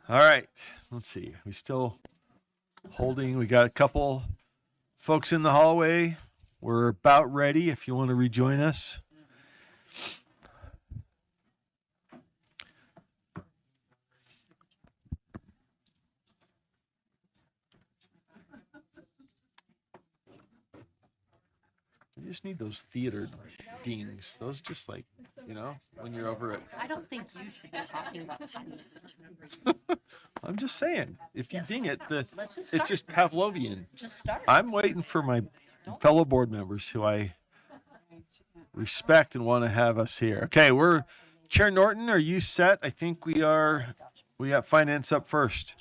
All right. Let's see. We still holding. We got a couple folks in the hallway. We're about ready if you want to rejoin us. You just need those theater dings. Those just like, when you're over at. I don't think you should be talking about time usage. I'm just saying, if you Yes. ding it, Let's just it's start. just Pavlovian. Just start. I'm waiting for my fellow board members who I respect and want to have us here. Okay, we're Chair Norton. Are you set? I think we are. We got finance up first.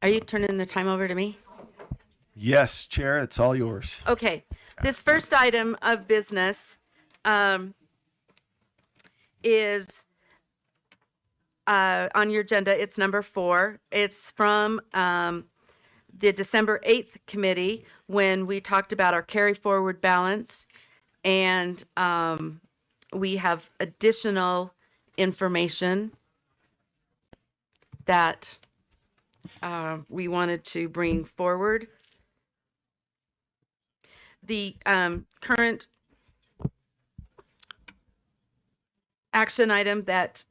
Are you turning the time over to me? Yes, Chair, it's all yours. Okay. This first item of business is on your agenda. It's number 4. It's from the December 8th committee when we talked about our carry forward balance, and we have additional information that we wanted to bring forward. The current action item that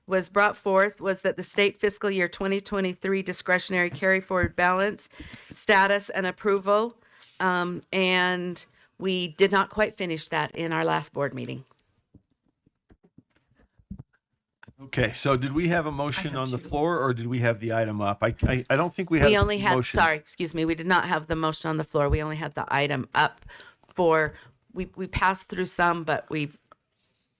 was brought forth was that the state fiscal year 2023 discretionary carry forward balance status and approval, and we did not quite finish that in our last board meeting. Okay, so did we have a motion have on the two. floor, or did we have the item up? I don't think we had. We only had, motion. sorry, excuse me, we did not have the motion on the floor. We only had the item up for, we passed through some, but we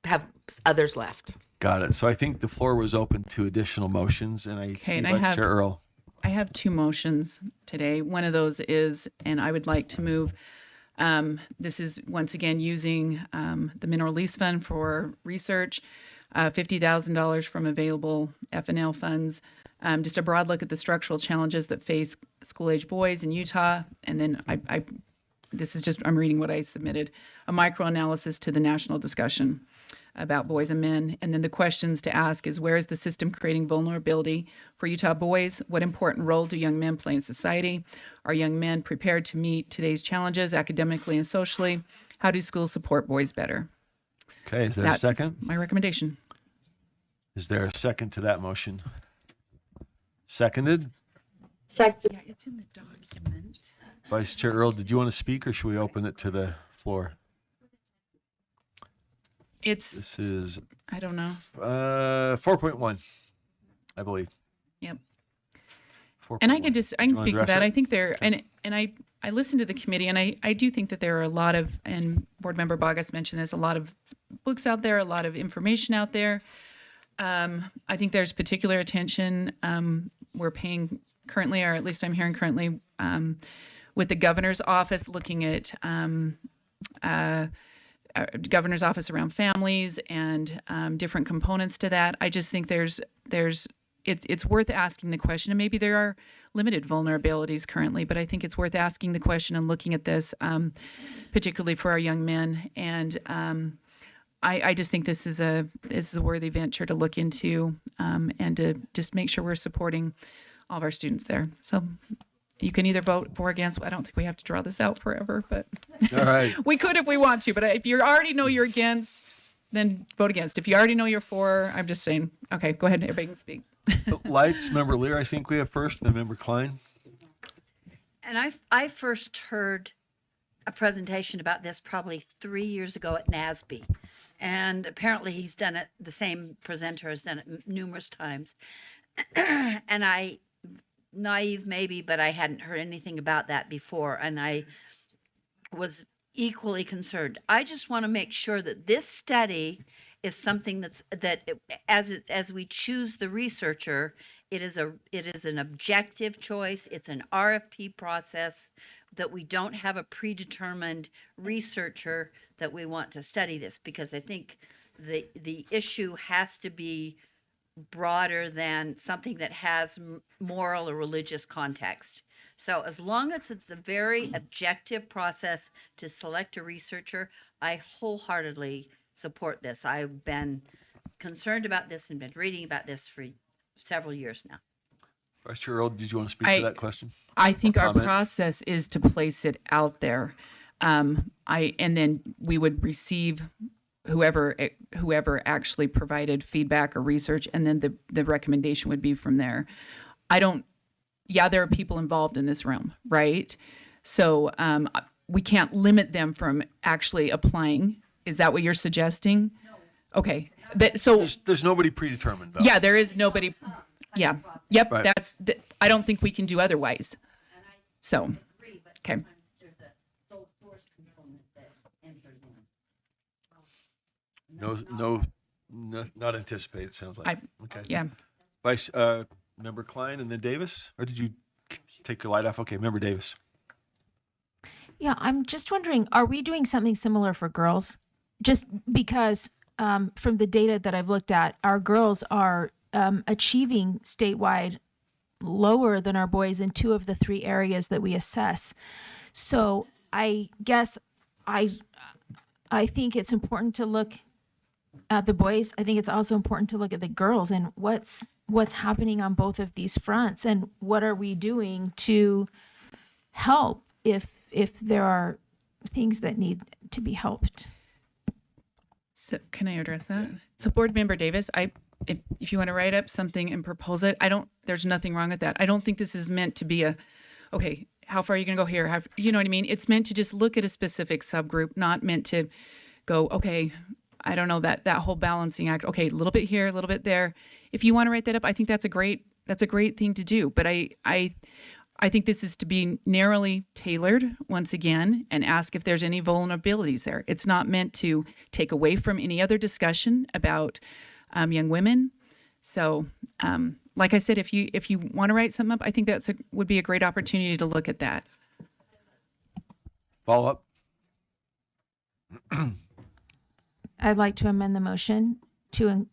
have others left. Got it. So I think the floor was open to additional motions, and I see and I Vice have- Chair Earl. I have 2 motions today. One of those is, and I would like to move, this is once again using the Mineral Lease Fund for research, $50,000 from available F&L funds, just a broad look at the structural challenges that face school-age boys in Utah, and then this is just, I'm reading what I submitted, a microanalysis to the national discussion about boys and men. And then the questions to ask is, where is the system creating vulnerability for Utah boys? What important role do young men play in society? Are young men prepared to meet today's challenges academically and socially? How do schools support boys better? Okay, is there That's a second? my recommendation. Is there a second to that motion? Seconded. Second. Yeah, it's in the document. Vice Chair Earl, did you want to speak, or should we open it to the floor? It's, This is I don't know. 4.1, I believe. Yep. And I 4.1. can Do you wanna speak to address that. it? I think there, and I listened to the committee, and I do think that there are a lot of, and Board Member Bogus mentioned this, a lot of books out there, a lot of information out there. I think there's particular attention we're paying currently, or at least I'm hearing currently, with the governor's office looking at governor's office around families and different components to that. I just think it's worth asking the question, and maybe there are limited vulnerabilities currently, but I think it's worth asking the question and looking at this, particularly for our young men. And I just think this is a worthy venture to look into, and to just make sure we're supporting all of our students there. So you can either vote for or against. I don't think we have to draw this out forever, but All right. we could if we want to. But if you already know you're against, then vote against. If you already know you're for, I'm just saying, okay, go ahead, everybody can speak. Lights, Member Lear, I think we have first, then Member Klein. And I first heard a presentation about this probably 3 years ago at NASB. And apparently he's done it, the same presenter has done it numerous times. And I, naive maybe, but I hadn't heard anything about that before. And I was equally concerned. I just want to make sure that this study is something as we choose the researcher, it is an objective choice. It's an RFP process, that we don't have a predetermined researcher that we want to study this, because I think the issue has to be broader than something that has moral or religious context. So as long as it's a very objective process to select a researcher, I wholeheartedly support this. I've been concerned about this and been reading about this for several years now. Vice Chair Earl, did you want to speak to that question? I think our comment? process is to place it out there. And then we would receive whoever actually provided feedback or research, and then the recommendation would be from there. There are people involved in this room, right? So we can't limit them from actually applying. Is that what you're suggesting? No. Okay. But so There's nobody predetermined, though. yeah, there is nobody. Yeah. Yep. Right. I don't think we can do otherwise. So, okay. No, not anticipated, sounds like. Okay. Yeah. Vice, Member Klein and then Davis? Or did you take your light off? Okay, Member Davis. Yeah, I'm just wondering, are we doing something similar for girls? Just because from the data that I've looked at, our girls are achieving statewide lower than our boys in 2 of the 3 areas that we assess. So I guess I think it's important to look at the boys. I think it's also important to look at the girls and what's happening on both of these fronts, and what are we doing to help if there are things that need to be helped. So can I address that? So Board Member Davis, if you want to write up something and propose it, there's nothing wrong with that. I don't think this is meant to be okay, how far are you going to go here? You know what I mean? It's meant to just look at a specific subgroup, not meant to go, okay, I don't know, that whole balancing act. Okay, a little bit here, a little bit there. If you want to write that up, I think that's a great thing to do. But I think this is to be narrowly tailored once again and ask if there's any vulnerabilities there. It's not meant to take away from any other discussion about young women. So, like I said, if you want to write something up, I think would be a great opportunity to look at that. Follow up? I'd like to amend the motion to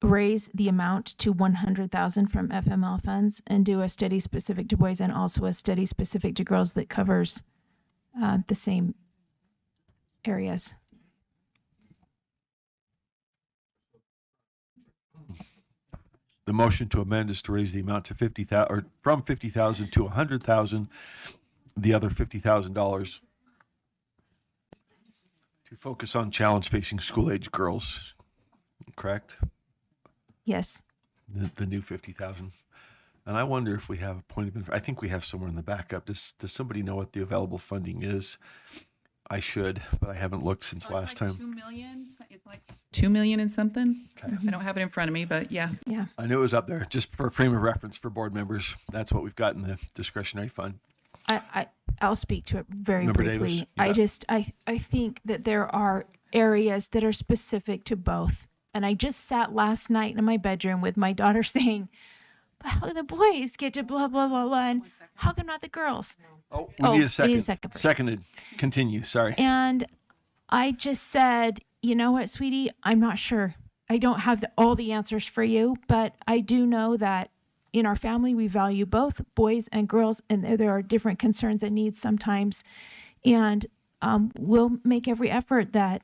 raise the amount to 100,000 from FML funds and do a study specific to boys and also a study specific to girls that covers the same areas. The motion to amend is to raise the amount to 50,000, or from 50,000 to 100,000, the other $50,000 to focus on challenge facing school-age girls. Correct? Yes. The new 50,000. And I wonder if we have a point of I think we have somewhere in the backup. Does somebody know what the available funding is? I should, but I haven't looked since last time. 2 million. It's like 2 million and something. Okay. I don't have it in front of me, but yeah. Yeah. I knew it was up there. Just for a frame of reference for board members, that's what we've got in the discretionary fund. I'll speak to it very Member briefly. Davis, I think that there are areas that are specific to both. And I just sat last night in my bedroom with my daughter saying, but how do the boys get to blah, blah, blah, blah, and how come not the girls? Oh, we need a second. We need a second first. Seconded. Continue, sorry. And I just said, you know what, sweetie, I'm not sure. I don't have all the answers for you, but I do know that in our family, we value both boys and girls, and there are different concerns and needs sometimes. And we'll make every effort that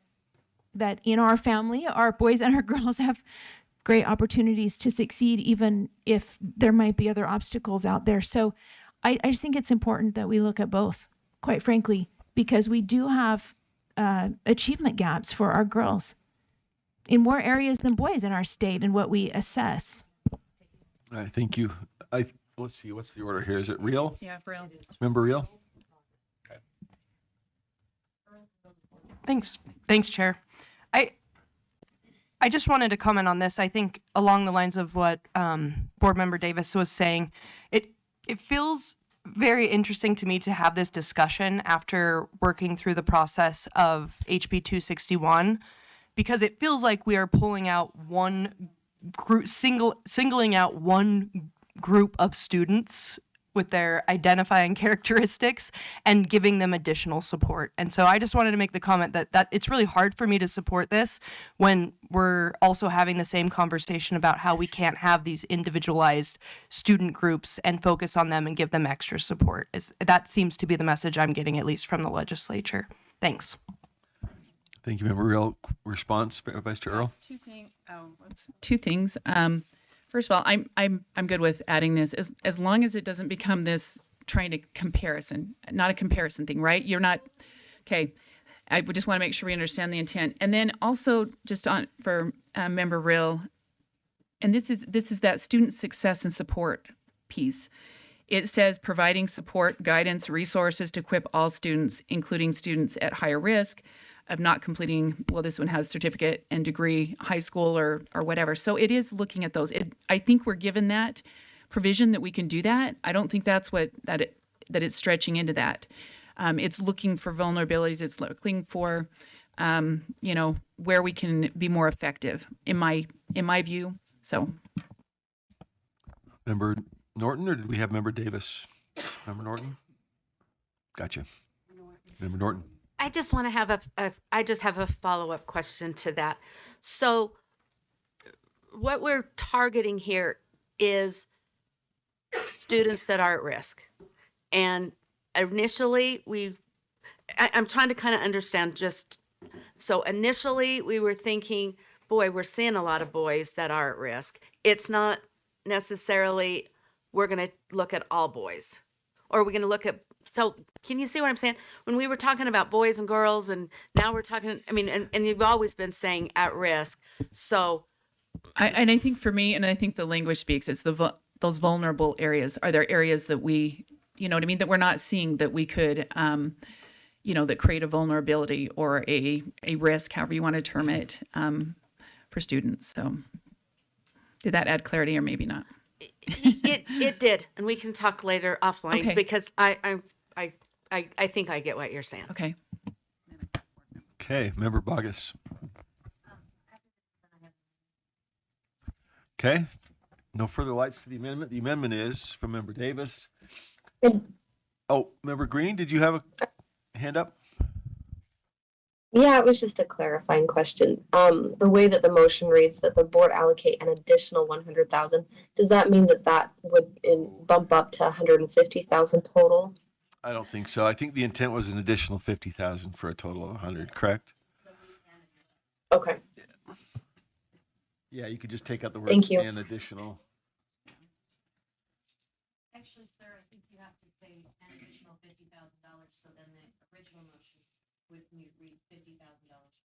in our family, our boys and our girls have great opportunities to succeed, even if there might be other obstacles out there. So I just think it's important that we look at both, quite frankly, because we do have achievement gaps for our girls in more areas than boys in our state and what we assess. All right, thank you. Let's see, what's the order here? Is it real? Yeah, for real. Member real? Thanks, Chair. I just wanted to comment on this. I think along the lines of what Board Member Davis was saying, it feels very interesting to me to have this discussion after working through the process of HB 261, because it feels like we are pulling out one group, singling out one group of students with their identifying characteristics and giving them additional support. And so I just wanted to make the comment that it's really hard for me to support this when we're also having the same conversation about how we can't have these individualized student groups and focus on them and give them extra support. That seems to be the message I'm getting, at least from the legislature. Thanks. Thank you, Member Real. Response, Vice Chair Earl? Two things. First of all, I'm good with adding this as long as it doesn't become this trying to comparison, not a comparison thing, right? You're not okay. I would just want to make sure we understand the intent, and then also just on for Member Real, and this is that student success and support piece. It says providing support, guidance, resources to equip all students, including students at higher risk of not completing, well, this one has certificate and degree, high school or whatever. So it is looking at those. I think we're given that provision that we can do that. I don't think that's that it's stretching into that. It's looking for vulnerabilities. It's looking for, where we can be more effective in my view. So. Member Norton, or did we have Member Davis? Member Norton? Gotcha. Member Norton. I just want to have a follow-up question to that. So what we're targeting here is students that are at risk. And initially I'm trying to kind of understand so initially we were thinking, boy, we're seeing a lot of boys that are at risk. It's not necessarily we're going to look at all boys, or we're going to look at, so can you see what I'm saying? When we were talking about boys and girls, and now we're talking, and you've always been saying at risk. So I think for me, and I think the language speaks, it's those vulnerable areas. Are there areas that we, you know what I mean, that we're not seeing that we could, that create a vulnerability or a risk, however you want to term it, for students. So did that add clarity or maybe not? it did, and we can talk later offline, Okay. because I think I get what you're saying. Okay. Okay, Member Bogus. Okay, no further lights to the amendment. The amendment is from Member Davis. Oh, Member Green, did you have a hand up? Yeah, it was just a clarifying question. The way that the motion reads, that the board allocate an additional 100,000, does that mean that would bump up to 150,000 total? I don't think so. I think the intent was an additional 50,000 for a total of 100, correct? Okay. Yeah, you could just take out the word Thank you. and additional. Actually, sir, I think you have to say an additional $50,000, so then the original motion would read $50,000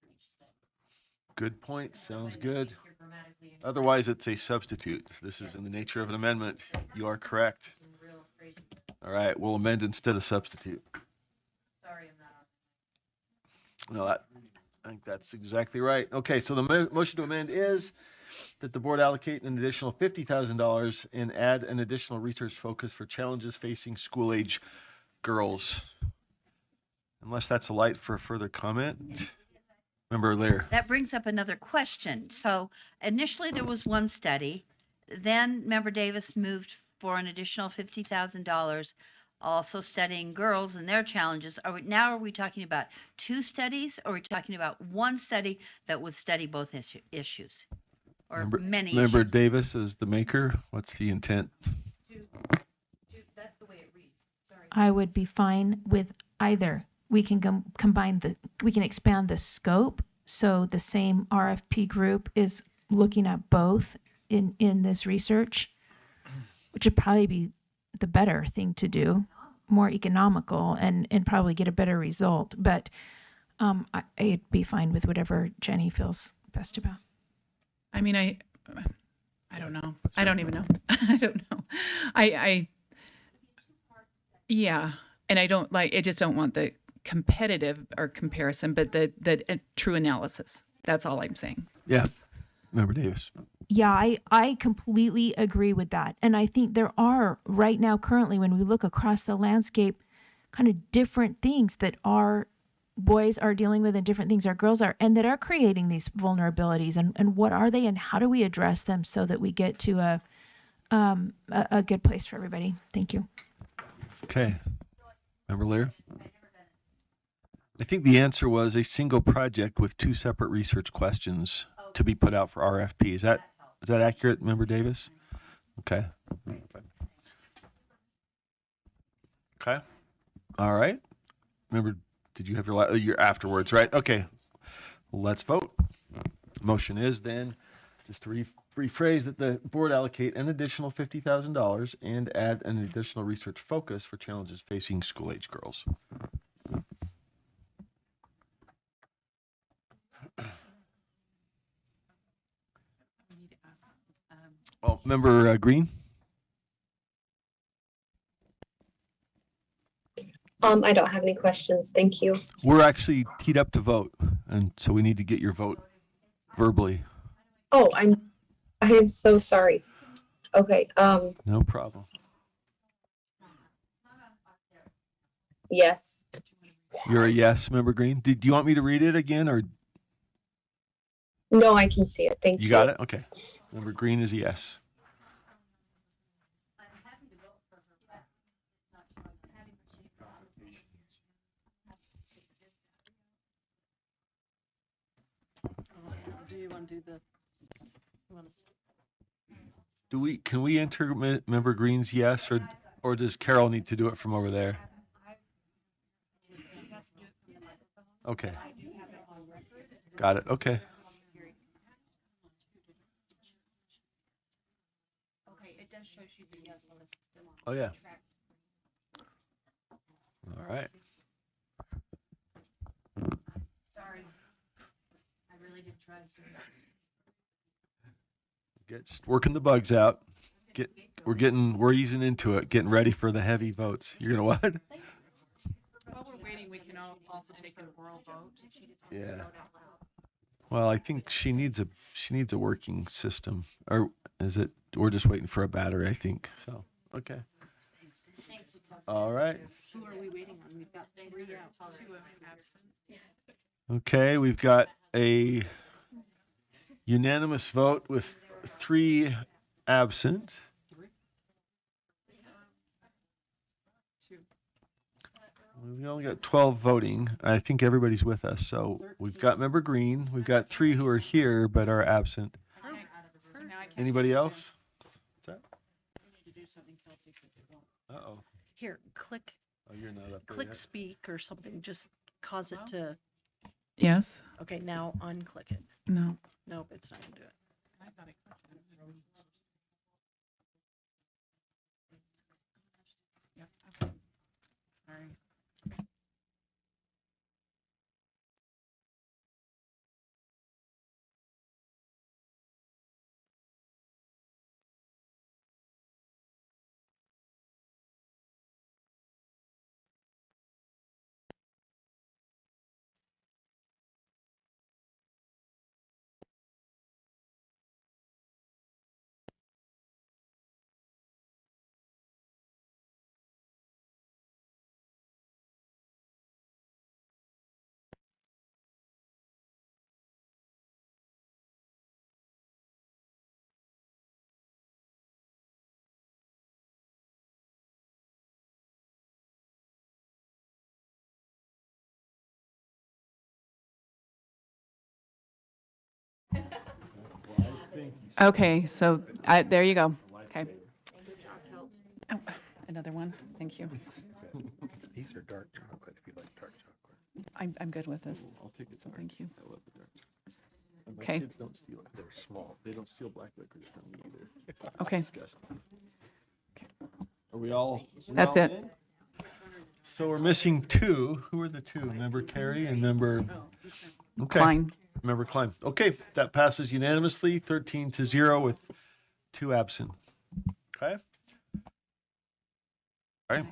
for each step. Good point. Sounds good. You're grammatically incorrect. Otherwise, it's a substitute. This is in the nature of an amendment. You are correct. Some real crazy. All right, we'll amend instead of substitute. Sorry, I'm not on. No, I think that's exactly right. Okay, so the motion to amend is that the board allocate an additional $50,000 and add an additional research focus for challenges facing school-age girls. Unless that's a light for a further comment. Member Lear. That brings up another question. So initially there was one study, then Member Davis moved for an additional $50,000, also studying girls and their challenges. Are we talking about two studies, or are we talking about one study that would study both issues? Or many Member issues? Davis is the maker. What's the intent? That's the way it reads. Sorry. I would be fine with either. We can we can expand the scope, so the same RFP group is looking at both in this research, which would probably be the better thing to do, more economical, and probably get a better result. But I'd be fine with whatever Jenny feels best about. I mean, I don't know. I don't even know. I don't know. Yeah. And I don't I just don't want the competitive or comparison, but the true analysis. That's all I'm saying. Yeah, Member Davis. Yeah, I completely agree with that. And I think there are right now, currently, when we look across the landscape, kind of different things that our boys are dealing with and different things our girls are, and that are creating these vulnerabilities. And what are they, and how do we address them so that we get to a good place for everybody? Thank you. Okay. Member Lear? I think the answer was a single project with two separate research questions to be put out for RFP. Is that accurate, Member Davis? Okay. Okay. All right. Remember, did you have your afterwards, right? Okay. Let's vote. Motion is then, just to rephrase, that the board allocate an additional $50,000 and add an additional research focus for challenges facing school-age girls. Well, Member Green? I don't have any questions. Thank you. We're actually teed up to vote, and so we need to get your vote verbally. Oh, I am so sorry. Okay. No problem. Yes. You're a yes, Member Green? Do you want me to read it again, or No, I can see it. Thank you. you got it? Okay. Member Green is a yes. Do you want to do the, Can we enter Member Green's yes, or does Carol need to do it from over there? Okay. Got it. Okay. okay, it does show she's a yes on the Oh yeah. All right. Sorry. I really did try to. Just working the bugs out. We're easing into it, getting ready for the heavy votes. You're gonna what? While we're waiting, we can also take an oral vote. Yeah. Well, I think she needs a working system, or is it? We're just waiting for a battery, I think. So okay. All right. Who are we waiting on? We've got 3 out. 2 absent. Okay, we've got a unanimous vote with 3 absent. We've only got 12 voting. I think everybody's with us. So we've got Member Green. We've got 3 who are here but are absent. Anybody else? What's that? Uh-oh. Here, click, Oh, you're not up there click yet. speak or something, just cause it to, Yes? okay, now unclick it. No. Nope, it's not gonna do it. Sorry. Okay, so there you go. Okay. Oh, another one. Thank you. These are dark chocolate if you like dark chocolate. I'm good with this. I'll take it. So thank you. I love the dark. And my Okay. kids don't steal it. They're small. They don't steal black licorice from me either. Okay. Disgusting. Are we all? That's it. in? So we're missing 2. Who are the 2? Member Carey and Member. Okay. Fine. Member Klein. Okay, that passes unanimously, 13-0 with 2 absent. Okay. All right.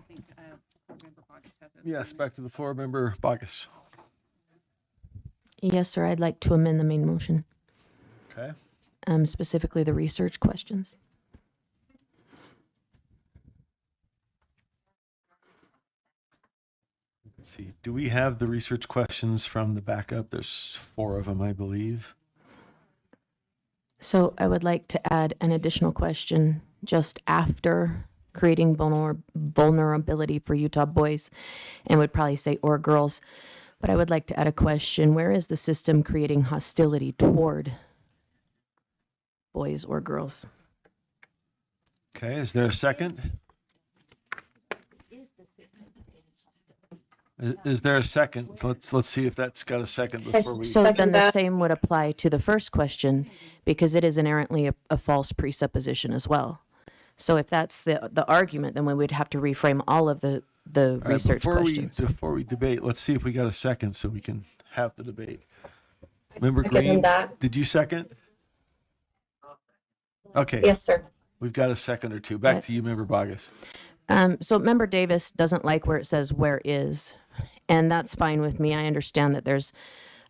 Yes, back to the floor, Member Bogus. Yes, sir. I'd like to amend the main motion, Okay. specifically the research questions. Let's see. Do we have the research questions from the backup? There's 4 of them, I believe. So I would like to add an additional question just after creating vulnerability for Utah boys, and would probably say or girls. But I would like to add a question. Where is the system creating hostility toward boys or girls? Okay, is there a second? Is there a second? Let's see if that's got a second before we. So Second then the that. same would apply to the first question, because it is inherently a false presupposition as well. So if that's the argument, then we would have to reframe all of the All right, research questions. before we debate, let's see if we got a second so we can have the debate. Member Second Green, that. did you second? Okay, Yes, sir. we've got a second or two. Back Right. to you, Member Bogus. So Member Davis doesn't like where it says where is, and that's fine with me. I understand that there's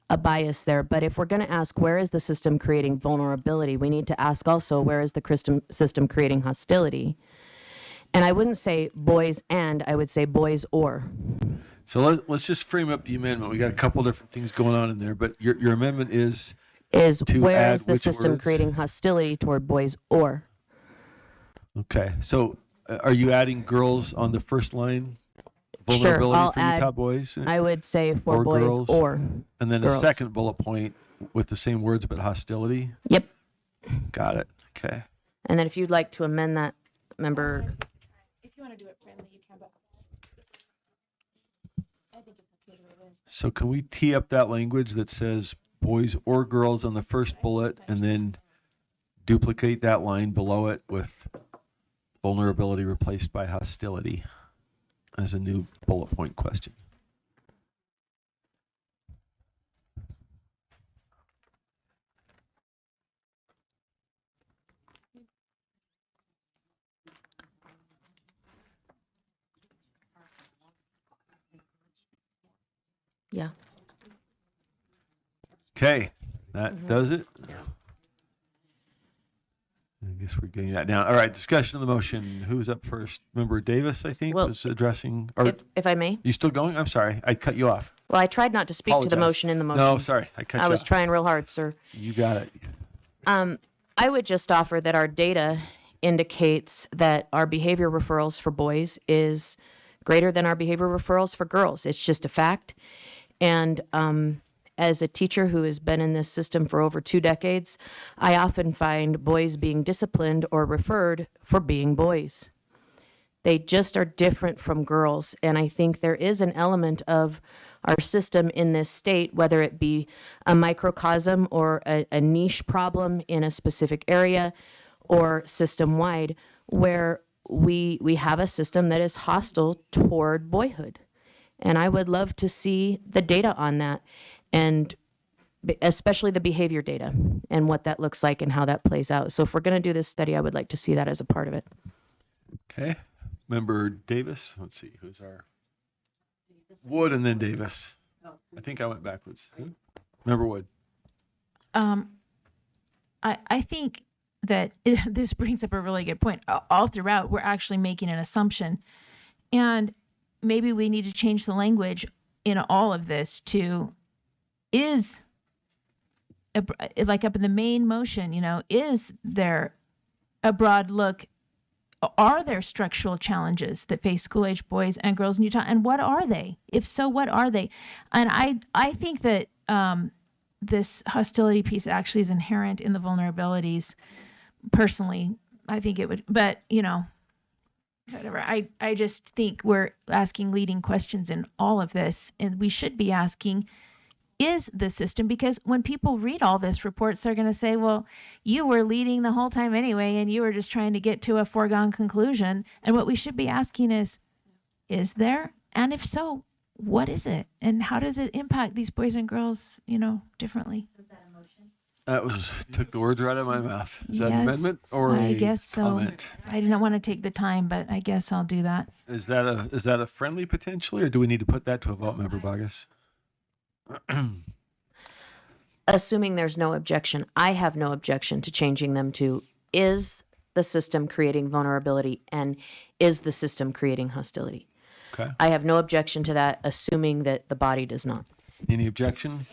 a bias there, but if we're going to ask where is the system creating vulnerability, we need to ask also where is the system creating hostility. And I wouldn't say boys and, I would say boys or. So let's just frame up the amendment. We got a couple different things going on in there, but your amendment is, Is To where add is the which system words? creating hostility toward boys or? okay, so are you adding girls on the first line? Vulnerability I'll for add- Utah boys? I would say for Or boys girls. or. And then a girls. second bullet point with the same words but hostility? Yep. Got it, okay. And then if you'd like to amend that, member, If you want to do it friendly, you can, but I think it's okay to it. So can we tee up that language that says boys or girls on the first bullet and then duplicate that line below it with vulnerability replaced by hostility as a new bullet point question? yeah. Okay, that does it. I guess we're getting that down. All right, discussion of the motion. Who's up first? Member Davis, I think, Well, was addressing, or If I may. you still going? I'm sorry, I cut you off. Well, I tried not to speak to the Apologize. motion in the motion. No, sorry, I cut I you was off. trying real hard, sir. You got it. I would just offer that our data indicates that our behavior referrals for boys is greater than our behavior referrals for girls. It's just a fact. And as a teacher who has been in this system for over 2 decades, I often find boys being disciplined or referred for being boys. They just are different from girls. And I think there is an element of our system in this state, whether it be a microcosm or a niche problem in a specific area or system-wide, where we have a system that is hostile toward boyhood. And I would love to see the data on that, and especially the behavior data and what that looks like and how that plays out. So if we're going to do this study, I would like to see that as a part of it. Okay, Member Davis, let's see, who's our? Wood and then Davis. I think I went backwards. Member Wood. I think that this brings up a really good point. All throughout, we're actually making an assumption, and maybe we need to change the language in all of this to is like up in the main motion. Is there a broad look? Are there structural challenges that face school-age boys and girls in Utah, and what are they? If so, what are they? And I think that this hostility piece actually is inherent in the vulnerabilities. Personally, I think it would, but whatever. I just think we're asking leading questions in all of this, and we should be asking, is the system, because when people read all this reports, they're going to say, well, you were leading the whole time anyway, and you were just trying to get to a foregone conclusion. And what we should be asking is there? And if so, what is it? And how does it impact these boys and girls, differently? That took the words right out of my mouth. Is that an Yes, amendment or I a guess so. comment? I didn't want to take the time, but I guess I'll do that. Is that a friendly potentially, or do we need to put that to a vote, Member Bogus? Assuming there's no objection, I have no objection to changing them to is the system creating vulnerability and is the system creating hostility. Okay. I have no objection to that, assuming that the body does not. Any objection?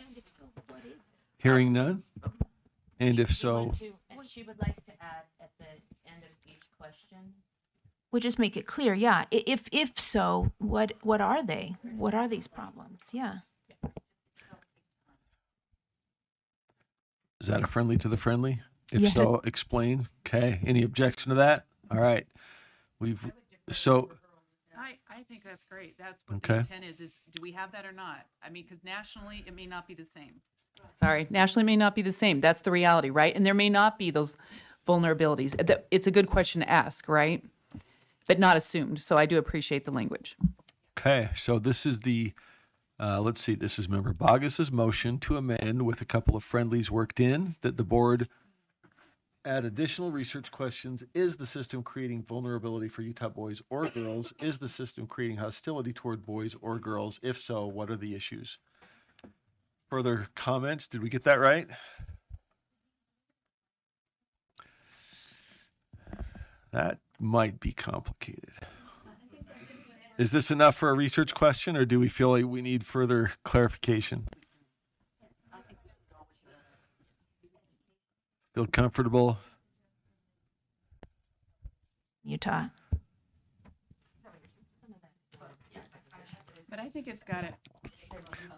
Hearing none? And if so, She would like to add at the end of each question, would just make it clear. Yeah. If so, what are they? What are these problems? Yeah. Is that a friendly to the friendly? If Yes. so, explain. Okay. Any objection to that? All right. So, I think that's great. That's what Okay. the intent is do we have that or not? I mean, because nationally, it may not be the same. Sorry, nationally may not be the same. That's the reality, right? And there may not be those vulnerabilities. It's a good question to ask, right? But not assumed. So I do appreciate the language. okay. So this is let's see, this is Member Bogus's motion to amend with a couple of friendlies worked in that the board add additional research questions. Is the system creating vulnerability for Utah boys or girls? Is the system creating hostility toward boys or girls? If so, what are the issues? Further comments? Did we get that right? That might be complicated. Is this enough for a research question, or do we feel like we need further clarification? Feel comfortable? Utah. But I think it's got it.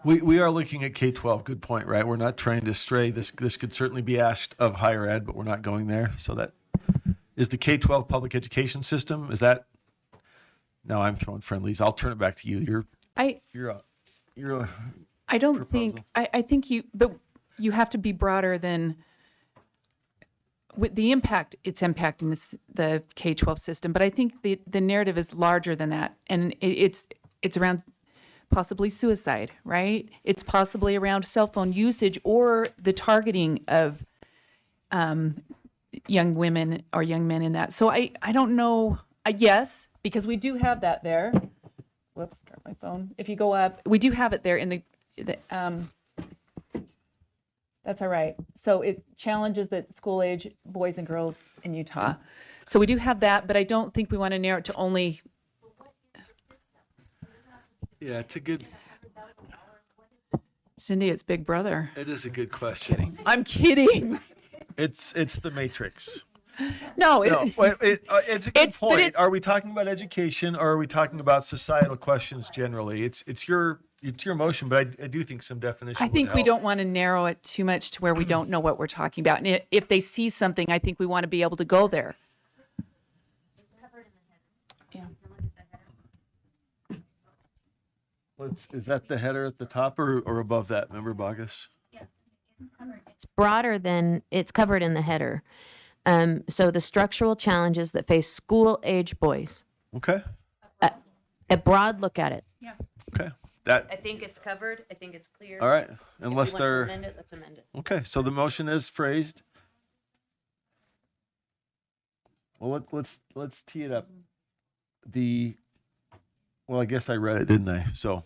We are looking at K-12. Good point, right? We're not trying to stray. This could certainly be asked of higher ed, but we're not going there. So that is the K-12 public education system. Is that? No, I'm throwing friendlies. I'll turn it back to you. I I don't think, I think but you have to be broader than with the impact, it's impacting the K-12 system, but I think the narrative is larger than that. And it's around possibly suicide, right? It's possibly around cell phone usage or the targeting of young women or young men in that. So I don't know. Yes, because we do have that there. Whoops, start my phone. If you go up, we do have it there in the that's all right. So it challenges the school age boys and girls in Utah. So we do have that, but I don't think we want to narrow it to only. Yeah, it's a good. Cindy, it's Big Brother. It is a good question. I'm kidding. It's the Matrix. No, No, it's a good It's- but point. it's- Are we talking about education, or are we talking about societal questions generally? It's your motion, but I do think some definition. I think would we help. don't want to narrow it too much to where we don't know what we're talking about. And if they see something, I think we want to be able to go there. Yeah. Is that the header at the top or above that? Member Bogus? It's broader than it's covered in the header. So the structural challenges that face school-age boys. Okay. A broad look at it. Okay. That. I think it's covered. I think it's clear. All right. If Unless we want to they're. amend it, let's amend it. Okay. So the motion is phrased. Well, let's tee it up. Well, I guess I read it, didn't I? So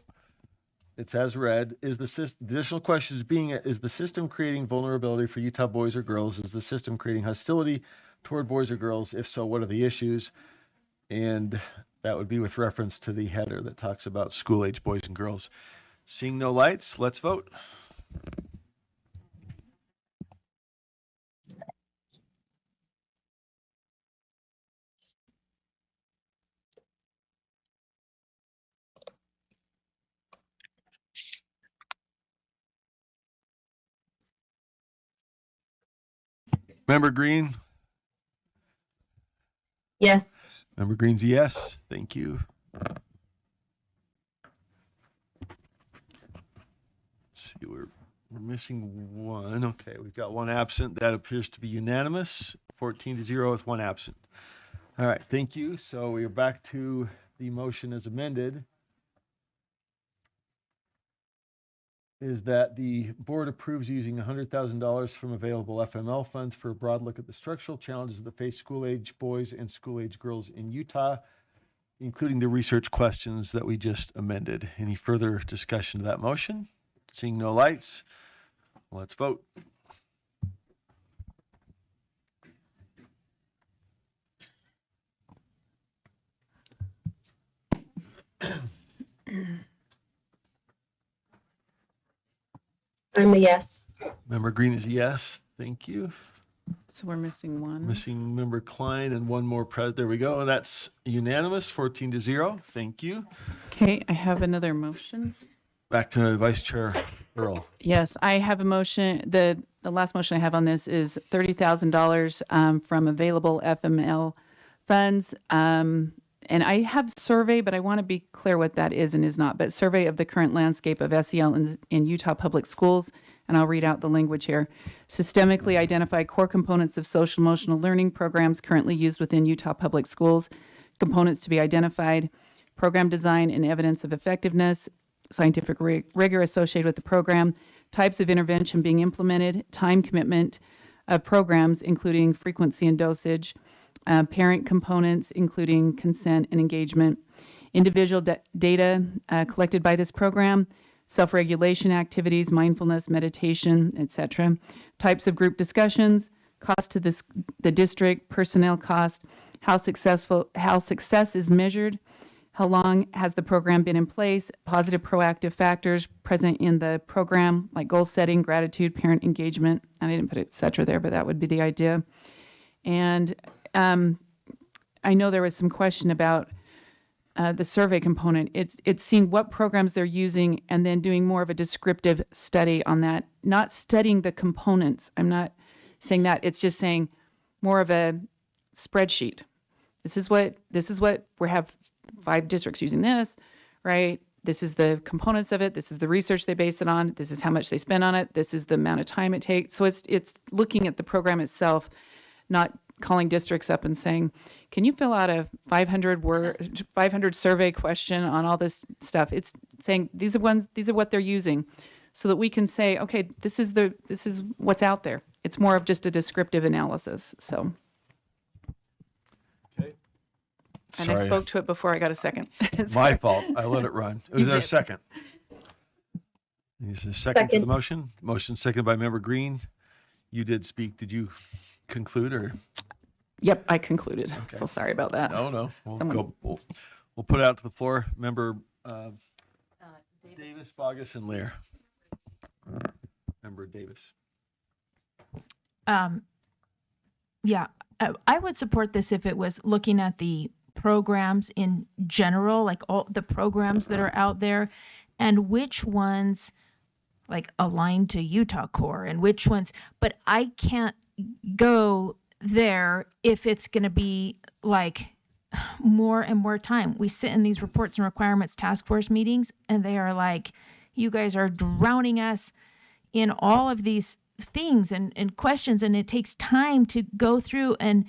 it's as read. Is the additional questions is the system creating vulnerability for Utah boys or girls? Is the system creating hostility toward boys or girls? If so, what are the issues? And that would be with reference to the header that talks about school-age boys and girls. Seeing no lights, let's vote. Member Green? Yes. Member Green's a yes. Thank you. Let's see, we're missing one. Okay, we've got one absent. That appears to be unanimous. 14-0 with one absent. All right, thank you. So we are back to the motion as amended. Is that the board approves using $100,000 from available FML funds for a broad look at the structural challenges that face school-age boys and school-age girls in Utah, including the research questions that we just amended. Any further discussion of that motion? Seeing no lights, let's vote. I'm a yes. Member Green is a yes. Thank you. So we're missing one. Missing member Klein and one more there we go. That's unanimous, 14-0. Thank you. Okay, I have another motion. Back to Vice Chair Earl. Yes, I have a motion. The last motion I have on this is $30,000 from available FML funds. And I have survey, but I want to be clear what that is and is not. But survey of the current landscape of SEL in Utah public schools. And I'll read out the language here. Systemically identify core components of social emotional learning programs currently used within Utah public schools. Components to be identified, program design and evidence of effectiveness, scientific rigor associated with the program, types of intervention being implemented, time commitment of programs, including frequency and dosage, parent components, including consent and engagement, individual data collected by this program, self-regulation activities, mindfulness, meditation, etc., types of group discussions, cost to the district, personnel cost, how success is measured, how long has the program been in place, positive proactive factors present in the program, like goal setting, gratitude, parent engagement. I didn't put et cetera there, but that would be the idea. And I know there was some question about the survey component. It's seeing what programs they're using and then doing more of a descriptive study on that, not studying the components. I'm not saying that. It's just saying more of a spreadsheet. This is what we have 5 districts using this, right? This is the components of it. This is the research they base it on. This is how much they spend on it. This is the amount of time it takes. So it's looking at the program itself, not calling districts up and saying, can you fill out a 500 survey question on all this stuff? It's saying these are what they're using, so that we can say, okay, this is what's out there. It's more of just a descriptive analysis. So, Okay. and I spoke to it before I got a second. My fault. I let it run. You Is there a did. second? Is there a second to the Second. motion? Motion seconded by member Green. You did speak. Did you conclude or? Yep, I concluded. Okay. So sorry about that. No. Someone- We'll put it out to the floor. Member Davis, Bogus, and Lear. Member Davis. Yeah, I would support this if it was looking at the programs in general, like all the programs that are out there, and which ones like align to Utah Core and which ones. But I can't go there if it's going to be like more and more time. We sit in these reports and requirements task force meetings, and they are like, you guys are drowning us in all of these things and questions, and it takes time to go through and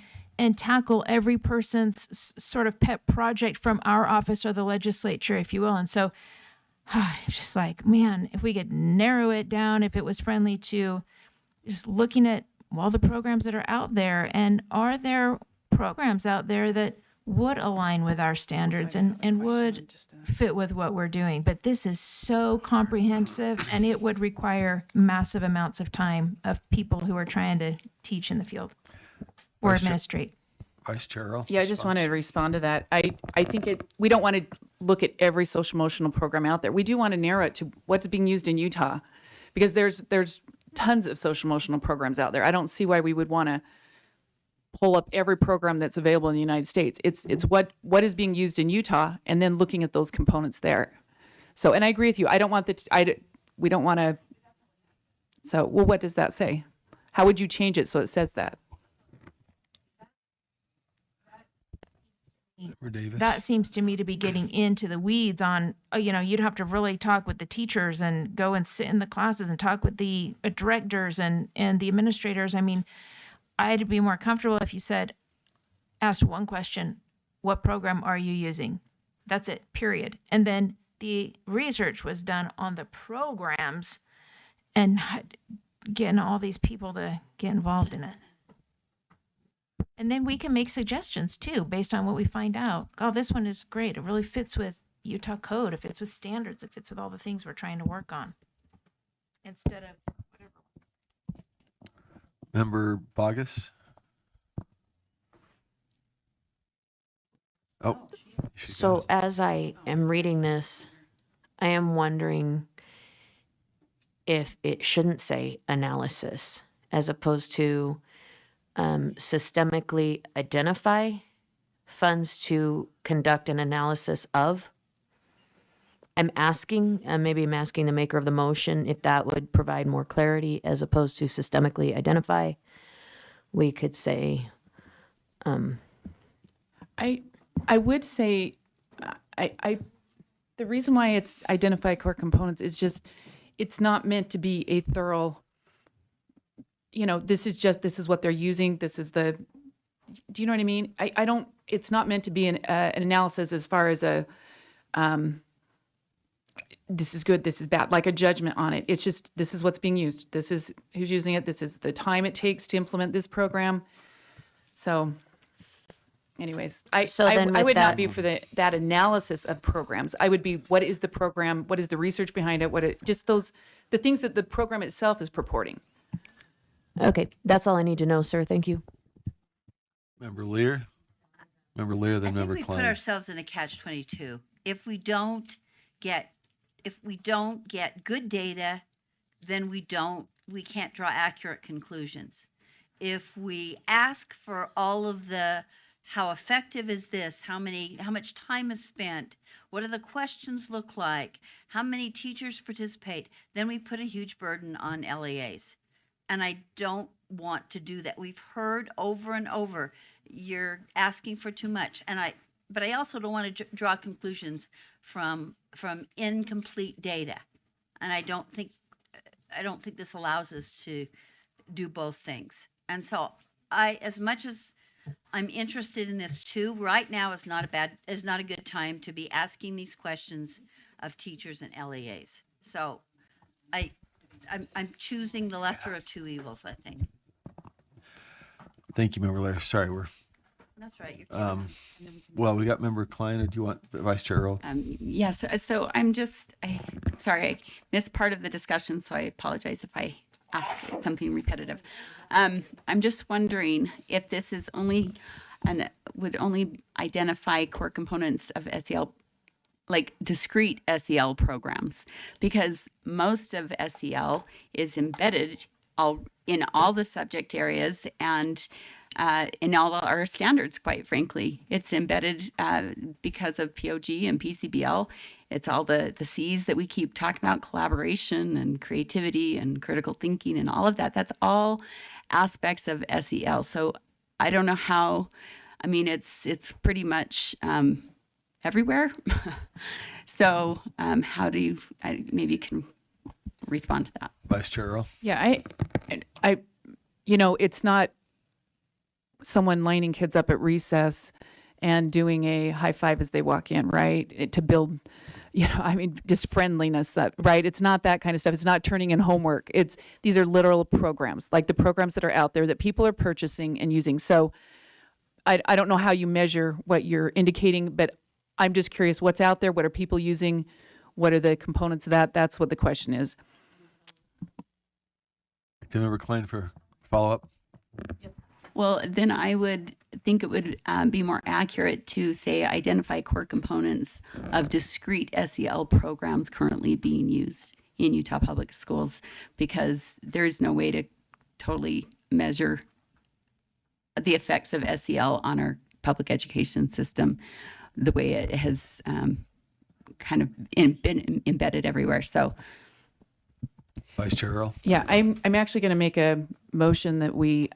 tackle every person's sort of pet project from our office or the legislature, if you will. And so it's just like, man, if we could narrow it down, if it was friendly to just looking at all the programs that are out there, and are there programs out there that would align with our standards and would fit with what we're doing. But this is so comprehensive, and it would require massive amounts of time of people who are trying to teach in the field or Vice Chair- administrate. Vice Chair Earl. Yeah, I just wanted to respond to that. I think we don't want to look at every social emotional program out there. We do want to narrow it to what's being used in Utah, because there's tons of social emotional programs out there. I don't see why we would want to pull up every program that's available in the United States. It's what is being used in Utah, and then looking at those components there. So, and I agree with you. I don't want we don't want to. So, well, what does that say? How would you change it so it says that? Member Davis. That seems to me to be getting into the weeds on, you'd have to really talk with the teachers and go and sit in the classes and talk with the directors and the administrators. I mean, I'd be more comfortable if you asked one question, what program are you using? That's it, period. And then the research was done on the programs and getting all these people to get involved in it. And then we can make suggestions too, based on what we find out. Oh, this one is great. It really fits with Utah code. It fits with standards. It fits with all the things we're trying to work on. Instead of whatever. Member Bogus. Oh. she So goes. as I am reading this, I am wondering if it shouldn't say analysis as opposed to systemically identify funds to conduct an analysis of. I'm asking, maybe I'm asking the maker of the motion if that would provide more clarity as opposed to systemically identify. We could say, I would say, the reason why it's identify core components is just, it's not meant to be a thorough, this is what they're using, do you know what I mean? I don't, it's not meant to be an analysis as far as a, this is good, this is bad, like a judgment on it. It's just, this is what's being used. This is who's using it. This is the time it takes to implement this program. So anyways, So then I with would not that- be for that analysis of programs. I would be, what is the program? What is the research behind it? Just the things that the program itself is purporting. okay, that's all I need to know, sir. Thank you. Member Lear? Member Lear, I then think Member we put Klein. ourselves in a catch-22. If we don't get good data, then we can't draw accurate conclusions. If we ask for all of the, how effective is this? How much time is spent? What do the questions look like? How many teachers participate? Then we put a huge burden on LEAs. And I don't want to do that. We've heard over and over, you're asking for too much. But I also don't want to draw conclusions from incomplete data. And I don't think this allows us to do both things. And so as much as I'm interested in this too, right now is not a good time to be asking these questions of teachers and LEAs. So I'm choosing the lesser of two evils, I think. Thank you, Member Lear. Sorry, That's right. You're well, we got Member Klein, or do you want Vice Chair Earl? Yes, so I'm sorry, I missed part of the discussion, so I apologize if I ask something repetitive. I'm just wondering if this is would only identify core components of SEL, like discrete SEL programs, because most of SEL is embedded in all the subject areas and in all our standards, quite frankly. It's embedded because of POG and PCBL. It's all the C's that we keep talking about, collaboration and creativity and critical thinking and all of that. That's all aspects of SEL. So I don't know how, it's pretty much everywhere. So how do you, maybe you can respond to that. Vice Chair Earl? Yeah, it's not someone lining kids up at recess and doing a high five as they walk in, right? To build, just friendliness, right? It's not that kind of stuff. It's not turning in homework. These are literal programs, like the programs that are out there that people are purchasing and using. So I don't know how you measure what you're indicating, but I'm just curious what's out there. What are people using? What are the components of that? That's what the question is. Member Klein for follow-up? Well, then I would think it would be more accurate to say identify core components of discrete SEL programs currently being used in Utah Public Schools, because there's no way to totally measure the effects of SEL on our public education system the way it has kind of been embedded everywhere. So Vice Chair Earl? Yeah, I'm actually going to make a motion that we,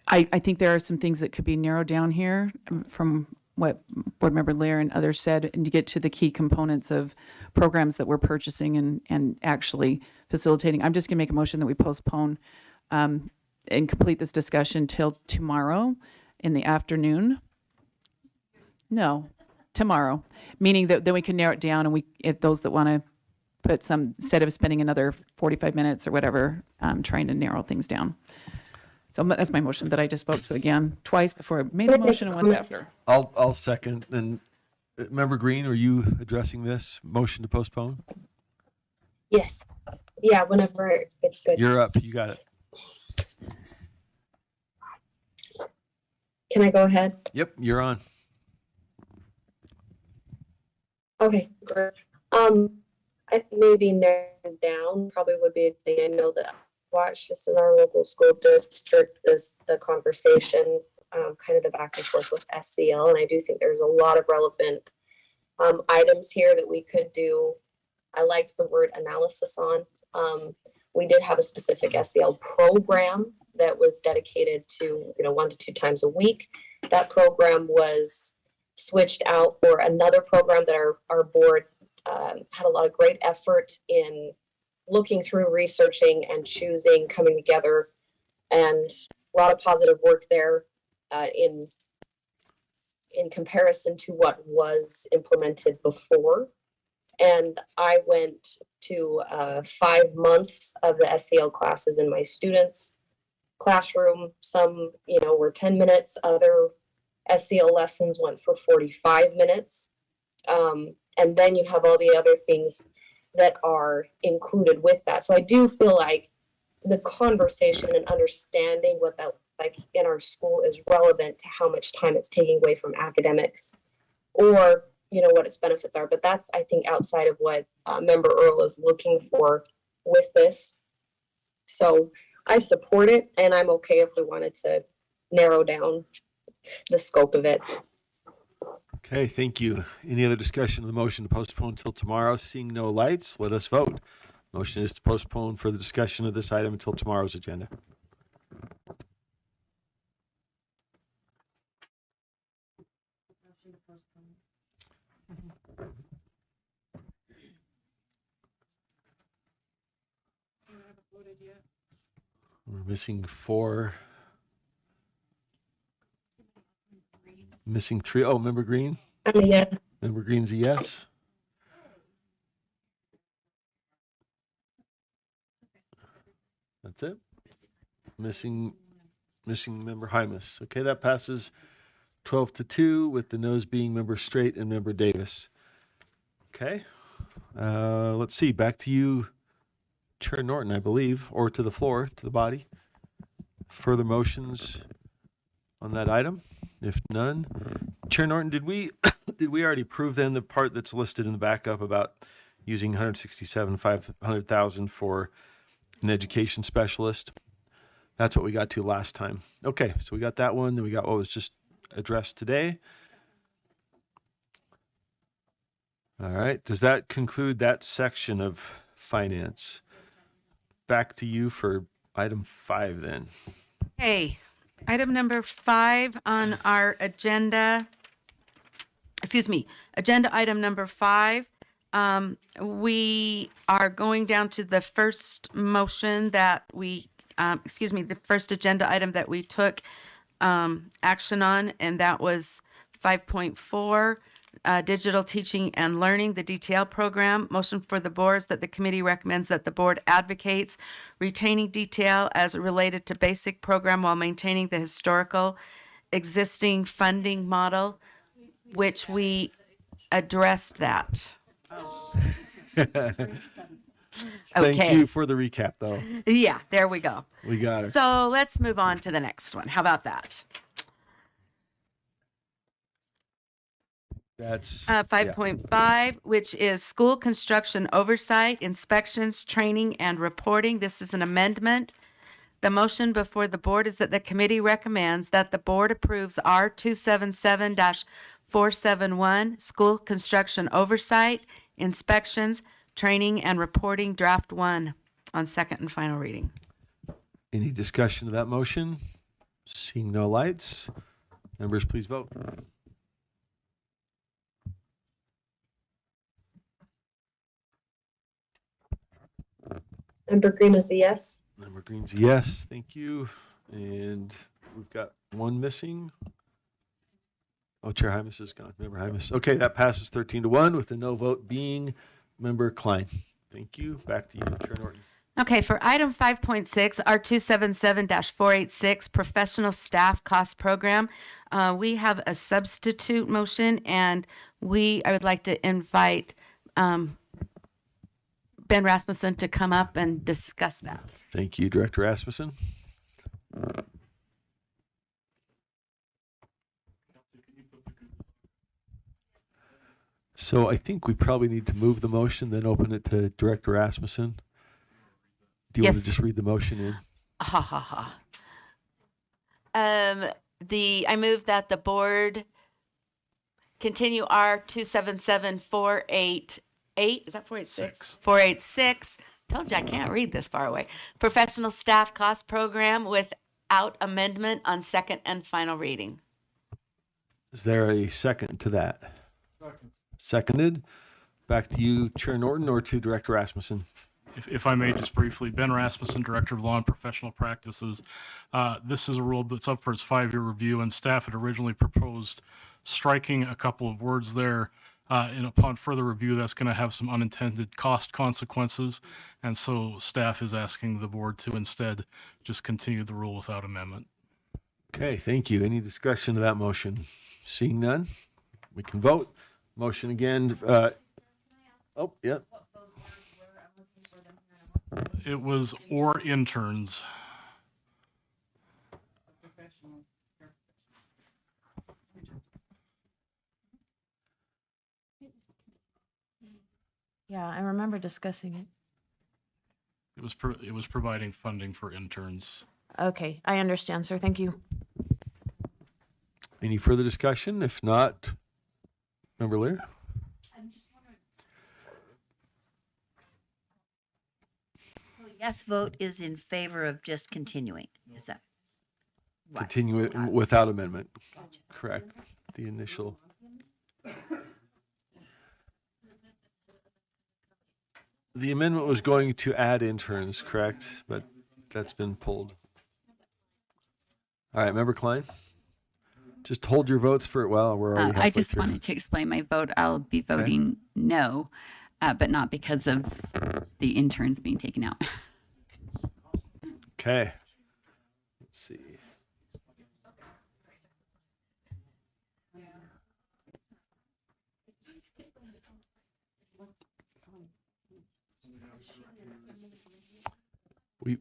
I think there are some things that could be narrowed down here from what Board Member Lear and others said, and to get to the key components of programs that we're purchasing and actually facilitating. I'm just going to make a motion that we postpone and complete this discussion till tomorrow in the afternoon. No, tomorrow, meaning that then we can narrow it down, and if those that want to put some, instead of spending another 45 minutes or whatever, trying to narrow things down. So that's my motion that I just spoke to again twice before I made the motion and once after. I'll second. And Member Green, are you addressing this motion to postpone? Yes. Yeah, whenever it's good. You're up. You got it. Can I go ahead? Yep, you're on. Okay, great. I maybe narrow it down probably would be a thing. I know that watched just in our local school district the conversation, kind of the back and forth with SEL, and I do think there's a lot of relevant items here that we could do. I liked the word analysis on. We did have a specific SEL program that was dedicated to 1 to 2 times a week. That program was switched out for another program that our board had a lot of great effort in looking through, researching, and choosing, coming together, and a lot of positive work there in comparison to what was implemented before. And I went to 5 months of the SEL classes in my students' classroom. Some, were 10 minutes. Other SEL lessons went for 45 minutes. And then you have all the other things that are included with that. So I do feel like the conversation and understanding what that looks like in our school is relevant to how much time it's taking away from academics, or what its benefits are. But that's, I think, outside of what Member Earl is looking for with this. So I support it, and I'm okay if we wanted to narrow down the scope of it. Okay, thank you. Any other discussion of the motion to postpone until tomorrow? Seeing no lights, let us vote. Motion is to postpone further discussion of this item until tomorrow's agenda. We're missing 4. Missing 3. Oh, Member Green? Yes. Member Green's a yes. That's it. Missing Member Hymas. Okay, that passes 12-2 with the noes being Member Straight and Member Davis. Okay. Let's see. Back to you, Chair Norton, I believe, or to the floor, to the body. Further motions on that item? If none, Chair Norton, did we already approve then the part that's listed in the backup about using 167,500,000 for an education specialist? That's what we got to last time. Okay, so we got that one. Then we got what was just addressed today. All right. Does that conclude that section of finance? Back to you for item 5 then. Okay, item number 5 on our agenda. Agenda item number 5. We are going down to the first motion that we, the first agenda item that we took action on, and that was 5.4, Digital Teaching and Learning, the DTL program. Motion for the boards that the committee recommends that the board advocates retaining DTL as related to basic program while maintaining the historical existing funding model, which we addressed that. Thank Okay. you for the recap, though. Yeah, there we go. We got it. So let's move on to the next one. How about that? That's 5.5, which is school construction oversight, inspections, training, and reporting. This is an amendment. The motion before the board is that the committee recommends that the board approves R277-471, school construction oversight, inspections, training, and reporting, draft 1, on second and final reading. Any discussion of that motion? Seeing no lights, members, please vote. Member Green is a yes. Member Green's a yes. Thank you. And we've got one missing. Oh, Chair Hymas is gone. Member Hymas. Okay, that passes 13-1 with the no vote being Member Klein. Thank you. Back to you, Chair Norton. Okay, for item 5.6, R277-486, Professional Staff Cost Program, we have a substitute motion, and I would like to invite Ben Rasmussen to come up and discuss that. Thank you, Director Rasmussen. So I think we probably need to move the motion, then open it to Director Rasmussen. Do you want to Yes. just read the motion in? Ha ha ha. I move that the board continue R 277488. Is that 486? 486. Told you I can't read this far away. Professional staff cost program without amendment on second and final reading. Is there a second to that? Seconded. Back to you, Chair Norton, or to Director Rasmussen? If I may just briefly, Ben Rasmussen, Director of Law and Professional Practices. This is a rule that's up for its 5-year review, and staff had originally proposed striking a couple of words there. And upon further review, that's going to have some unintended cost consequences. And so staff is asking the board to instead just continue the rule without amendment. Okay, thank you. Any discussion of that motion? Seeing none, we can vote. Motion again. Oh, yeah. It was or interns. Yeah, I remember discussing it. It was providing funding for interns. Okay, I understand, sir. Thank you. Any further discussion? If not, Member Lear? So yes vote is in favor of just continuing. Is that? right? Continue it without amendment. Correct. The initial. The amendment was going to add interns, correct? But that's been pulled. All right, Member Klein? Just hold your votes for, well, we're already halfway I just through. wanted to explain my vote. I'll be voting no, but not because of the interns being taken out. Okay. Let's see.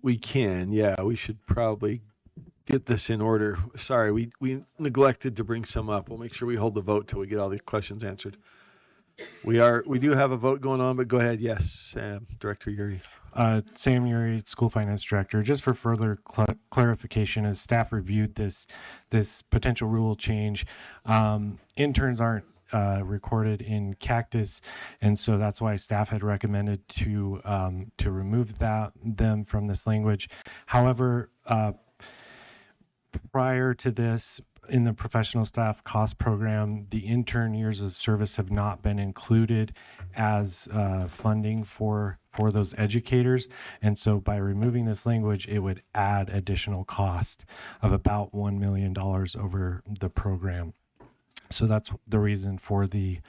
We can, yeah, we should probably get this in order. Sorry, we neglected to bring some up. We'll make sure we hold the vote till we get all the questions answered. We do have a vote going on, but go ahead. Yes, Sam, Director Yuri. Sam Uri, School Finance Director. Just for further clarification, as staff reviewed this potential rule change, interns aren't recorded in Cactus, and so that's why staff had recommended to remove them from this language. However, prior to this, in the professional staff cost program, the intern years of service have not been included as funding for those educators. And so by removing this language, it would add additional cost of about $1 million over the program. So that's the reason for the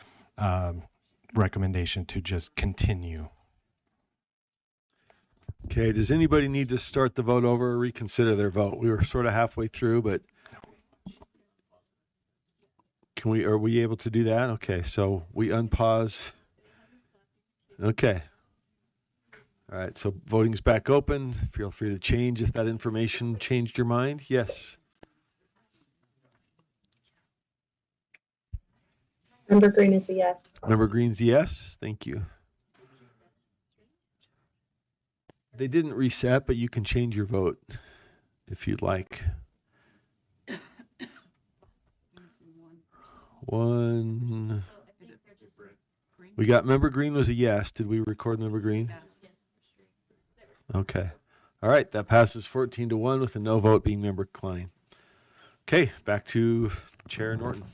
recommendation to just continue. Okay, does anybody need to start the vote over or reconsider their vote? We were sort of halfway through, but are we able to do that? Okay, so we unpause. Okay. All right, so voting's back open. Feel free to change if that information changed your mind. Yes. Member Green is a yes. Member Green's a yes. Thank you. They didn't reset, but you can change your vote if you'd like. One. We got Member Green was a yes. Did we record Member Green? Okay. All right. That passes 14-1 with a no vote being Member Klein. Okay. Back to Chair Norton.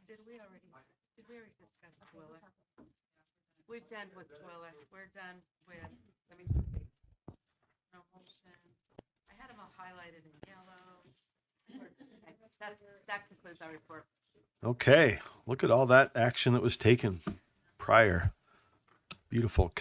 Did we already discuss Twilla? We've done with Twilla. We're done with, let me see. No motion. I had them all highlighted in yellow. That concludes our report. Okay. Look at all that action that was taken prior. Beautiful.